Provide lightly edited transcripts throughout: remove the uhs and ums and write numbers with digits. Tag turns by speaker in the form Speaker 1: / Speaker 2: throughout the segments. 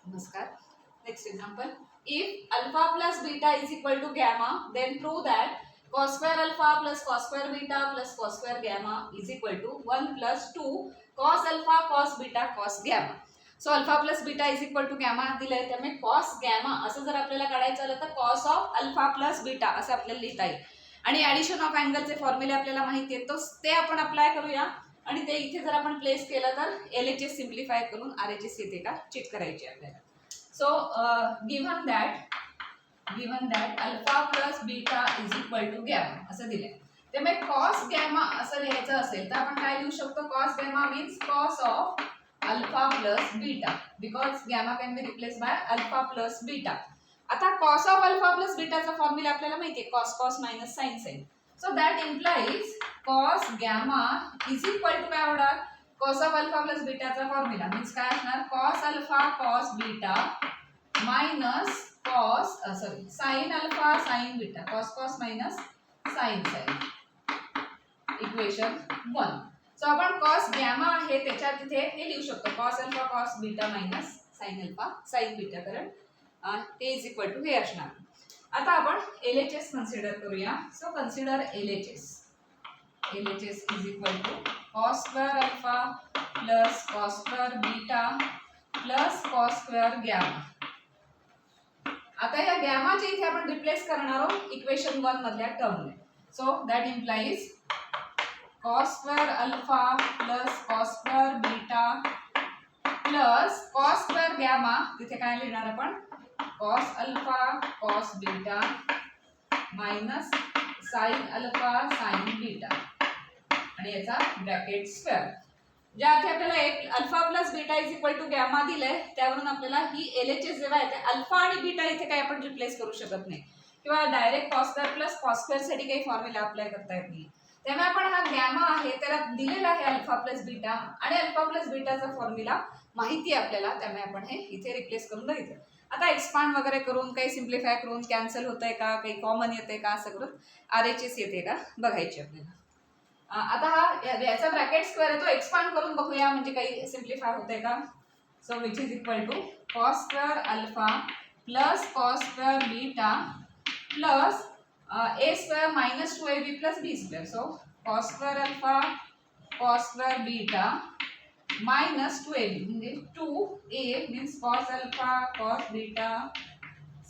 Speaker 1: Namaskar. Next example. If alpha plus beta is equal to gamma, then prove that cos square alpha plus cos square beta plus cos square gamma is equal to 1 plus 2 cos alpha cos beta cos gamma. So alpha plus beta is equal to gamma दिलंय, त्यामुळे cos gamma असं जर आपल्याला काढायचं आलं तर cos of alpha plus beta असं आपल्याला लिहिता येईल. आणि ॲडिशन ऑफ अँगलचे फॉर्म्युले आपल्याला माहिती आहेत, ते आपण अप्लाय करूया. आणि ते इथे जर आपण प्लेस केलं तर LHS सिम्प्लिफाय करून RHS येते का चेक करायचे आपल्याला. So given that alpha plus beta is equal to gamma असं दिलंय. त्यामुळे कॉस गॅमा असं लिहायचं असेल तर आपण काय लिहू शकतो? Cos gamma means cos of alpha plus beta, because gamma can be replace by alpha plus beta. आता कॉस ऑफ अल्फा प्लस बीटाचा फॉर्म्युला आपल्याला माहिती आहे, cos cos minus sine sine. So that implies cos gamma is equal to काय होणार? Cos of alpha plus बीटाचा formula means काय असणार? Cos alpha cos beta minus cos sine alpha sine beta, cos cos minus sine sign. Equation 1. So आपण cos gamma आहे त्याच्या तिथे हे लिहू शकतो, cos alpha cos beta minus sign alpha sine beta, कारण ते इज इक्वल टू हे असणार. आता आपण LHS कन्सिडर करूया. So consider LHS. LHS is equal to cos square alpha plus cos square beta plus cos square gamma. आता या गॅमाचे इथे आपण रिप्लेस करणार आहोत इक्वेशन 1 मधल्या टर्मने. So that implies cos square alpha plus cos square beta plus cos square gamma, तिथे काय लिहिणार आपण? cos alpha cos beta minus sin alpha sin beta आणि याचा ब्रॅकेट स्क्वेअर. ज्या इथे आपल्याला एक alpha plus beta is equal to gamma दिलंय, त्यावरून आपल्याला ही LHS जेव्हा येते अल्फा आणि बीटा इथे काय आपण रिप्लेस करू शकत नाही, किंवा direct cos square plus cos square साठी काही फॉर्म्युला अप्लाय करता येत नाही. त्यामुळे आपण हा गॅमा आहे त्याला दिलेला आहे अल्फा प्लस बीटा, आणि अल्फा प्लस बीटाचा फॉर्म्युला माहिती आहे आपल्याला, त्यामुळे आपण हे इथे रिप्लेस करून बघितलं. आता एक्सपांड वगैरे करून काही सिम्प्लिफाय करून कॅन्सल होतंय का, काही कॉमन येते का, असं करून RHS येते का बघायची आपल्याला. आता हा याचा ब्रॅकेट स्क्वेअर आहे, तो एक्सपांड करून बघूया म्हणजे काही सिम्प्लिफाय होतंय का. So which is equal to cos square alpha plus cos square beta plus a square minus 2ab plus b square. So cos square alpha cos square beta minus 2ab म्हणजे 2a means cos alpha cos beta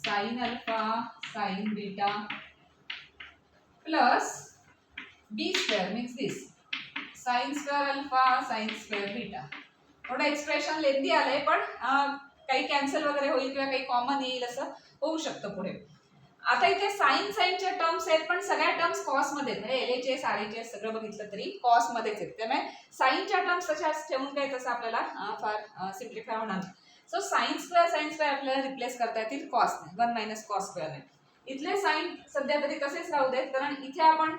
Speaker 1: sin alpha sin beta plus b square means this sin square alpha sin square beta. थोडं expression लेंदी आलंय, पण काही cancel वगैरे होईल किंवा काही common येईल असं होऊ शकतं पुढे. आता इथे साइन साइनच्या टर्म्स आहेत, पण सगळ्या टर्म्स कॉस मध्ये आहेत, म्हणजे LHS RHS सगळं बघितलं तरी कॉस मध्येच आहेत. त्यामुळे साइनच्या टर्म्स तशाच ठेवून काही तसं आपल्याला फार सिम्प्लिफाय होणार नाही. सो साइन स्क्वेअर आपल्याला रिप्लेस करता येतील कॉसने, 1 मायनस कॉस स्क्वेअरने. इथले साइन सध्या तरी तसेच राहू देत, कारण इथे आपण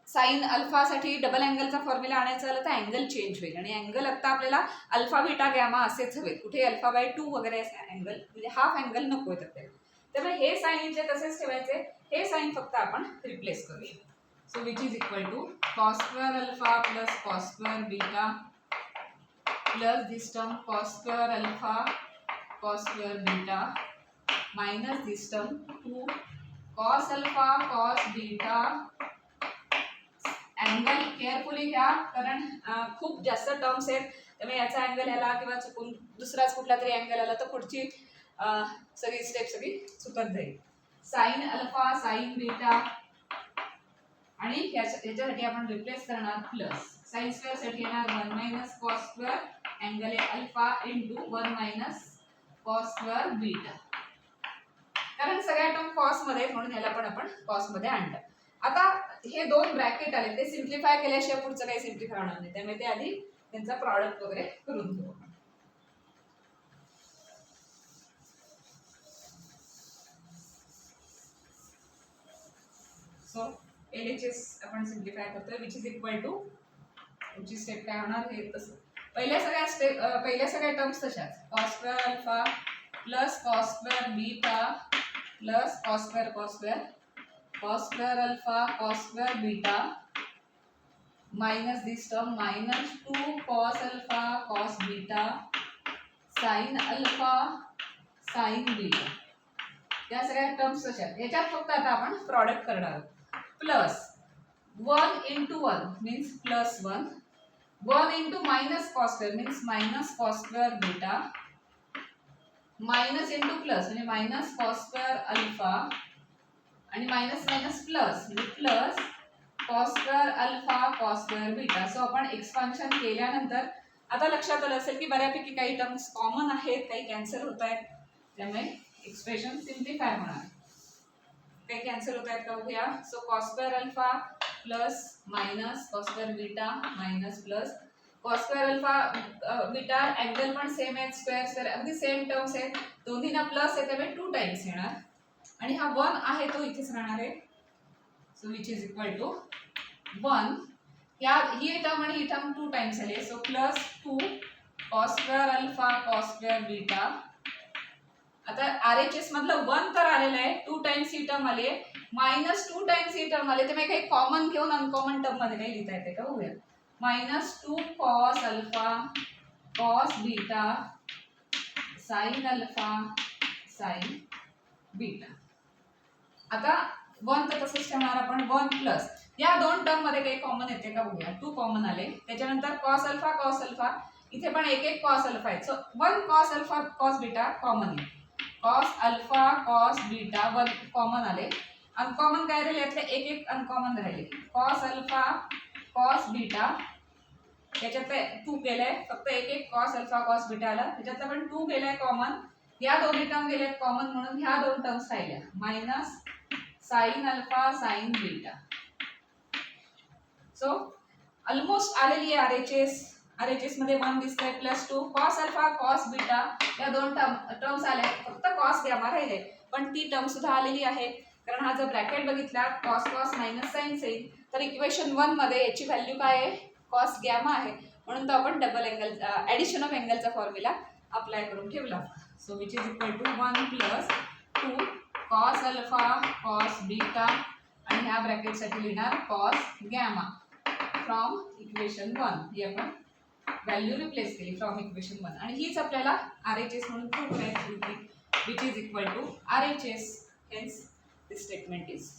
Speaker 1: साइन अल्फासाठी डबल अँगलचा फॉर्म्युला आणायचा आला तर अँगल चेंज होईल, आणि अँगल आता आपल्याला अल्फा बीटा गॅमा असेच हवेत, कुठे अल्फा बाय 2 वगैरे अँगल, म्हणजे हाफ अँगल नको आहेत आपल्याला. त्यामुळे हे साइन जे तसेच ठेवायचे, हे साइन फक्त आपण रिप्लेस करूया. So which is equal to cos square alpha plus cos square beta plus this term cos square alpha cos square beta minus this term 2 cos alpha cos beta. Angle carefully घ्या, कारण खूप जास्त terms आहेत, त्यामुळे याचा angle आला किंवा चुकून दुसराच कुठला तरी अँगल आला तर पुढची सगळी स्टेप सगळी चुकत जाईल. साइन अल्फा साइन बीटा, आणि याच्यासाठी आपण रिप्लेस करणार प्लस साइन स्क्वेअर साठी येणार 1 मायनस कॉस स्क्वेअर अँगल आहे alpha into 1 minus cos square beta, कारण सगळ्या टर्म कॉस मध्ये म्हणून याला पण आपण कॉस मध्ये आणलं. आता हे दोन ब्रॅकेट आले, ते सिम्प्लिफाय केल्याशिवाय पुढचं काही सिम्प्लिफाय होणार नाही, त्यामुळे ते आधी त्यांचा प्रॉडक्ट वगैरे करून घेऊ. सो LHS आपण सिम्प्लिफाय करतोय, विच इज इक्वल टू पुढची स्टेप काय होणार हे तसं. पहिल्या सगळ्या टर्म्स तशाच, cos square alpha plus cos square beta plus cos square alpha cos square beta minus this term minus 2 cos alpha cos beta sign alpha sine beta, या सगळ्या टर्म्स कशा आहेत याच्यात फक्त आता आपण प्रॉडक्ट करणार आहोत. Plus 1 into 1 means plus 1, 1 into minus cos square means minus cos square beta, minus into plus म्हणजे मायनस कॉस स्क्वेअर अल्फा आणि मायनस मायनस प्लस म्हणजे plus cos square alpha cos square beta. So आपण expansion केल्यानंतर आता लक्षात आलं असेल की बऱ्यापैकी काही टर्म्स कॉमन आहेत, काही कॅन्सल होत आहेत, त्यामुळे एक्सप्रेशन सिम्प्लिफाय होणार. काही कॅन्सल होत आहेत का बघूया. So cos square alpha plus minus cos square beta minus plus cos square alpha beta angle पण सेम आहेत, स्क्वेअर स्क्वेअर अगदी सेम टर्म्स आहेत, दोन्हीना प्लस आहे त्यामुळे 2 टाइम्स येणार आणि हा 1 आहे तो इथेच राहणार आहे. So which is equal to 1. ही टर्म आणि ही टर्म 2 टाइम्स आले. So plus 2 cos square alpha cos square beta. आता RHS मधलं 1 तर आलेलं आहे, 2 टाइम्स ही टर्म आली आहे, मायनस 2 टाइम्स ही टर्म आले, त्यामुळे काही कॉमन घेऊन अनकॉमन टर्म मध्ये काही लिहिता येते का बघूया. Minus 2 cos alpha cos beta sine alpha sine beta. आता 1 तर तसंच ठेवणार आपण, 1 प्लस या दोन टर्म मध्ये काही कॉमन येते का बघूया. 2 कॉमन आले, त्याच्यानंतर कॉस अल्फा इथे पण एक एक कॉस अल्फा आहे. So 1 cos alpha cos beta common आहे, cos alpha cos beta 1 common आले. अनकॉमन काय राहिले यातले एक एक अनकॉमन राहिले. कॉस अल्फा कॉस बीटा याच्यातले 2 गेले, फक्त एक एक कॉस अल्फा कॉस बीटा आला, त्याच्यातलं पण 2 गेले कॉमन. या दोन्ही टर्म गेले कॉमन म्हणून ह्या दोन टर्म्स राहिल्या minus sign alpha sine beta. So almost आलेली आहे RHS मध्ये 1 दिसतंय, plus 2 cos alpha cos beta या दोन टर्म्स आल्या, फक्त कॉस गॅमा राहिले पण ती टर्म सुद्धा आलेली आहे. कारण हा जर ब्रॅकेट बघितला cos cos minus sine sine तर इक्वेशन 1 मध्ये याची व्हॅल्यू काय आहे कॉस गॅमा आहे, म्हणून तो आपण डबल अँगल ॲडिशन ऑफ अँगलचा फॉर्म्युला अप्लाय करून ठेवला. So which is equal to 1 plus 2 cos alpha cos beta आणि ह्या ब्रॅकेटसाठी लिहिणार कॉस गॅमा फ्रॉम इक्वेशन 1. ही आपण व्हॅल्यू रिप्लेस केली फ्रॉम इक्वेशन 1 आणि हीच आपल्याला RHS म्हणून प्रूव्ह करायची होती, which is equal to RHS. Hence this statement is